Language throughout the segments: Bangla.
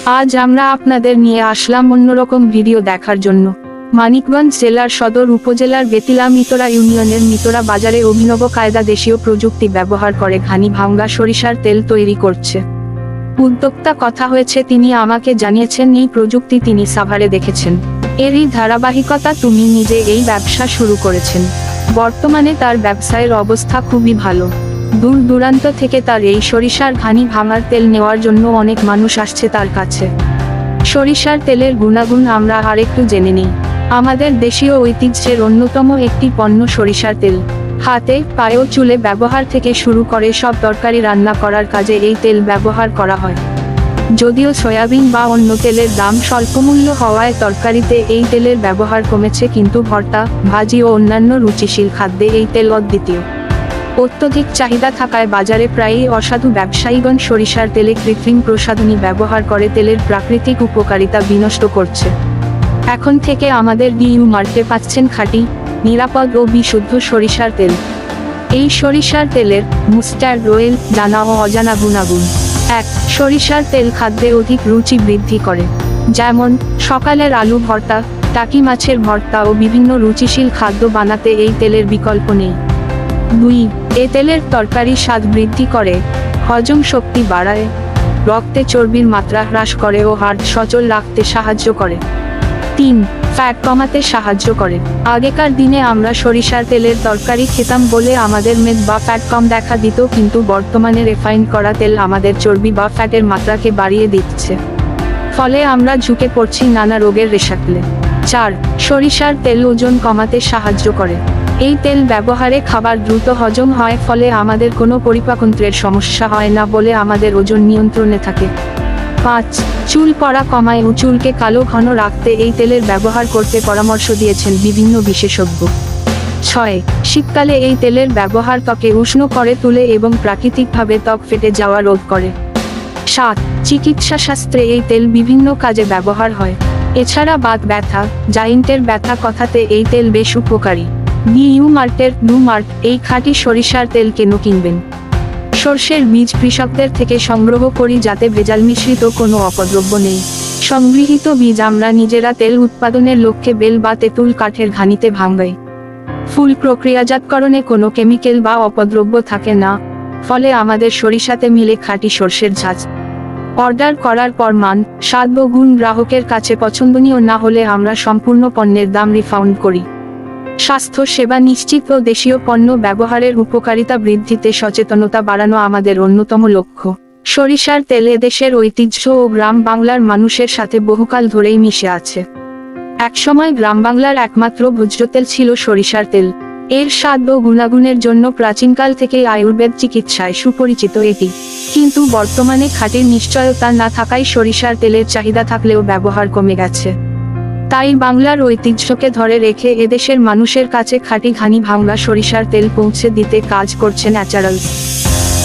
আজ আমরা আপনাদের নিয়ে আসলাম অন্যরকম ভিডিও দেখার জন্য। মানিকগঞ্জ জেলার সদর উপজেলার বেতিলা মিতরা ইউনিয়নের মিতরা বাজারে অভিনব কায়দা দেশীয় প্রযুক্তি ব্যবহার করে ঘানি ভাঙ্গা সরিষার তেল তৈরি করছে। উদ্যোক্তা কথা হয়েছে, তিনি আমাকে জানিয়েছেন এই প্রযুক্তি তিনি সাভারে দেখেছেন। এরই ধারাবাহিকতা তিনি নিজে এই ব্যবসা শুরু করেছেন। বর্তমানে তার ব্যবসায়ের অবস্থা খুবই ভালো। দূর দূরান্ত থেকে তার এই সরিষার ঘানি ভাঙার তেল নেওয়ার জন্য অনেক মানুষ আসছে তার কাছে। সরিষার তেলের গুণাগুণ আমরা আরেকটু জেনে নিই। আমাদের দেশীয় ঐতিহ্যের অন্যতম একটি পণ্য সরিষার তেল। হাতে, পায়ে ও চুলে ব্যবহার থেকে শুরু করে সব তরকারি রান্না করার কাজে এই তেল ব্যবহার করা হয়। যদিও সয়াবিন বা অন্য তেলের দাম স্বল্পমূল্য হওয়ায় তরকারিতে এই তেলের ব্যবহার কমেছে, কিন্তু ভর্তা, ভাজি ও অন্যান্য রুচিশীল খাদ্যে এই তেল অদ্বিতীয়। অত্যধিক চাহিদা থাকায় বাজারে প্রায়ই অসাধু ব্যবসায়ীগণ সরিষার তেলে কৃত্রিম প্রসাধনী ব্যবহার করে তেলের প্রাকৃতিক উপকারিতা বিনষ্ট করছে। এখন থেকে আমাদের ডিইউ মার্টে পাচ্ছেন খাঁটি, নিরাপদ ও বিশুদ্ধ সরিষার তেল। এই সরিষার তেলের মুস্টার্ড অয়েল জানা ও অজানা গুণাগুণ। 1. সরিষার তেল খাদ্যে অধিক রুচি বৃদ্ধি করে। যেমন সকালের আলু ভর্তা, টাকি মাছের ভর্তা ও বিভিন্ন রুচিশীল খাদ্য বানাতে এই তেলের বিকল্প নেই। 2. এ তেলের তরকারি স্বাদ বৃদ্ধি করে, হজম শক্তি বাড়ায়, রক্তে চর্বির মাত্রা হ্রাস করে ও হার্ট সচল রাখতে সাহায্য করে। 3. ফ্যাট কমাতে সাহায্য করে। আগেকার দিনে আমরা সরিষার তেলের তরকারি খেতাম বলে আমাদের মেদ বা ফ্যাট কম দেখা দিত, কিন্তু বর্তমানে রিফাইন করা তেল আমাদের চর্বি বা ফ্যাটের মাত্রাকে বাড়িয়ে দিচ্ছে। ফলে আমরা ঝুঁকে পড়ছি নানা রোগের রেশাকলে। 4. সরিষার তেল ওজন কমাতে সাহায্য করে। এই তেল ব্যবহারে খাবার দ্রুত হজম হয়, ফলে আমাদের কোনো পরিপাকতন্ত্রের সমস্যা হয় না বলে আমাদের ওজন নিয়ন্ত্রণে থাকে। 5. চুল পড়া কমায় ও চুলকে কালো ঘন রাখতে এই তেলের ব্যবহার করতে পরামর্শ দিয়েছেন বিভিন্ন বিশেষজ্ঞ। 6. শীতকালে এই তেলের ব্যবহার ত্বকে উষ্ণ করে তুলে এবং প্রাকৃতিকভাবে ত্বক ফেটে যাওয়া রোধ করে। 7. চিকিৎসা শাস্ত্রে এই তেল বিভিন্ন কাজে ব্যবহার হয়। এছাড়া বাত ব্যথা, জয়েন্টের ব্যথা কথাতে এই তেল বেশ উপকারী। ডিইউ মার্টের ডু মার্ট এই খাঁটি সরিষার তেল কেন কিনবেন? সরষের বীজ কৃষকদের থেকে সংগ্রহ করি, যাতে ভেজাল মিশ্রিত কোনো অপদ্রব্য নেই। সংগৃহীত বীজ আমরা নিজেরা তেল উৎপাদনের লক্ষ্যে বেল বা তেঁতুল কাঠের ঘানিতে ভাঙাই। ফুল প্রক্রিয়াজাতকরণে কোনো কেমিক্যাল বা অপদ্রব্য থাকে না, ফলে আমাদের সরিষাতে মিলে খাঁটি সরষের ঝাঁজ। অর্ডার করার পর মান, স্বাদ ও গুণ গ্রাহকের কাছে পছন্দনীয় না হলে আমরা সম্পূর্ণ পণ্যের দাম রিফাউন্ড করি। স্বাস্থ্য সেবা নিশ্চিত ও দেশীয় পণ্য ব্যবহারের উপকারিতা বৃদ্ধিতে সচেতনতা বাড়ানো আমাদের অন্যতম লক্ষ্য। সরিষার তেল দেশের ঐতিহ্য ও গ্রাম বাংলার মানুষের সাথে বহুকাল ধরেই মিশে আছে। একসময় গ্রাম বাংলার একমাত্র ভোজ্য তেল ছিল সরিষার তেল। এর স্বাদ ও গুণাগুণের জন্য প্রাচীনকাল থেকেই আয়ুর্বেদ চিকিৎসায় সুপরিচিত এটি। কিন্তু বর্তমানে খাঁটির নিশ্চয়তা না থাকায় সরিষার তেলের চাহিদা থাকলেও ব্যবহার কমে গেছে। তাই বাংলার ঐতিহ্যকে ধরে রেখে এদেশের মানুষের কাছে খাঁটি ঘানি ভাঙ্গা সরিষার তেল পৌঁছে দিতে কাজ করছে ন্যাচারালস।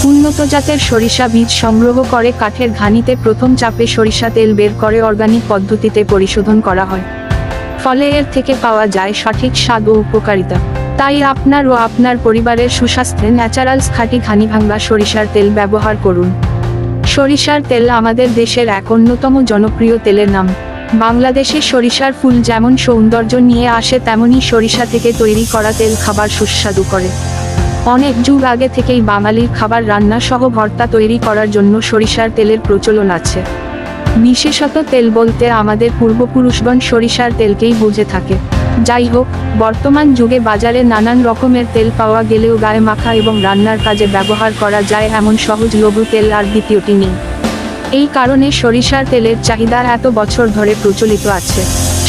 উন্নত জাতের সরিষা বীজ সংগ্রহ করে কাঠের ঘানিতে প্রথম চাপে সরিষা তেল বের করে অর্গানিক পদ্ধতিতে পরিশোধন করা হয়। ফলে এর থেকে পাওয়া যায় সঠিক স্বাদ ও উপকারিতা। তাই আপনার ও আপনার পরিবারের সুস্বাস্থ্যে ন্যাচারালস খাঁটি ঘানি ভাঙ্গা সরিষার তেল ব্যবহার করুন। সরিষার তেল আমাদের দেশের এক অন্যতম জনপ্রিয় তেলের নাম। বাংলাদেশে সরিষার ফুল যেমন সৌন্দর্য নিয়ে আসে, তেমনি সরিষা থেকে তৈরি করা তেল খাবার সুস্বাদু করে। অনেক যুগ আগে থেকেই বাঙালির খাবার রান্না সহ ভর্তা তৈরি করার জন্য সরিষার তেলের প্রচলন আছে। বিশেষত তেল বলতে আমাদের পূর্বপুরুষগণ সরিষার তেলকেই বুঝে থাকে। যাই হোক, বর্তমান যুগে বাজারে নানান রকমের তেল পাওয়া গেলেও গায়ে মাখা এবং রান্নার কাজে ব্যবহার করা যায় এমন সহজলভ্য তেল আর দ্বিতীয়টি নেই। এই কারণে সরিষার তেলের চাহিদা এত বছর ধরে প্রচলিত আছে।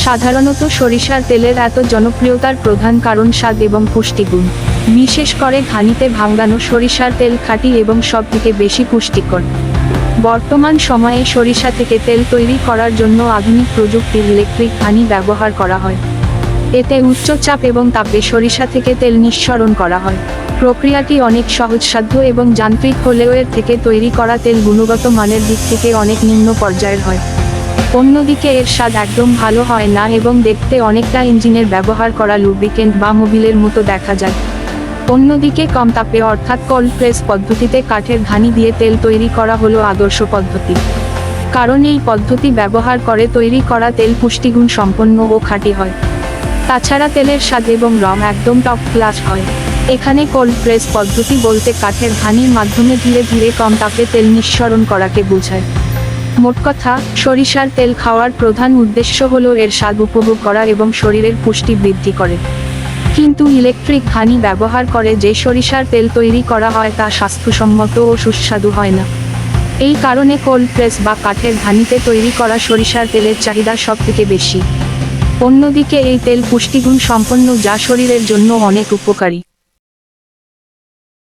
সাধারণত সরিষার তেলের এত জনপ্রিয়তার প্রধান কারণ স্বাদ এবং পুষ্টিগুণ। বিশেষ করে ঘানিতে ভাঙ্গানো সরিষার তেল খাঁটি এবং সবথেকে বেশি পুষ্টিকর। বর্তমান সময়ে সরিষা থেকে তেল তৈরি করার জন্য আধুনিক প্রযুক্তির ইলেকট্রিক ঘানি ব্যবহার করা হয়। এতে উচ্চ চাপ এবং তাপে সরিষা থেকে তেল নিঃসরণ করা হয়। প্রক্রিয়াটি অনেক সহজসাধ্য এবং যান্ত্রিক হলেও এর থেকে তৈরি করা তেল গুণগত মানের দিক থেকে অনেক নিম্ন পর্যায়ের হয়। অন্যদিকে এর স্বাদ একদম ভালো হয় না এবং দেখতে অনেকটা ইঞ্জিনের ব্যবহার করা লুব্রিকেন্ট বা মোবিলের মতো দেখা যায়। অন্যদিকে কম তাপে অর্থাৎ কোল্ড প্রেস পদ্ধতিতে কাঠের ঘানি দিয়ে তেল তৈরি করা হলো আদর্শ পদ্ধতি। কারণ এই পদ্ধতি ব্যবহার করে তৈরি করা তেল পুষ্টিগুণ সম্পন্ন ও খাঁটি হয়। তাছাড়া তেলের স্বাদ এবং রং একদম টপ ক্লাস হয়। এখানে কোল্ড প্রেস পদ্ধতি বলতে কাঠের ঘানির মাধ্যমে ধীরে ধীরে কম তাপে তেল নিঃসরণ করাকে বোঝায়। মোট কথা, সরিষার তেল খাওয়ার প্রধান উদ্দেশ্য হলো এর স্বাদ উপভোগ করা এবং শরীরের পুষ্টি বৃদ্ধি করে। কিন্তু ইলেকট্রিক ঘানি ব্যবহার করে যে সরিষার তেল তৈরি করা হয় তা স্বাস্থ্যসম্মত ও সুস্বাদু হয় না। এই কারণে কোল্ড প্রেস বা কাঠের ঘানিতে তৈরি করা সরিষার তেলের চাহিদা সবথেকে বেশি। অন্যদিকে এই তেল পুষ্টিগুণ সম্পন্ন যা শরীরের জন্য অনেক উপকারী।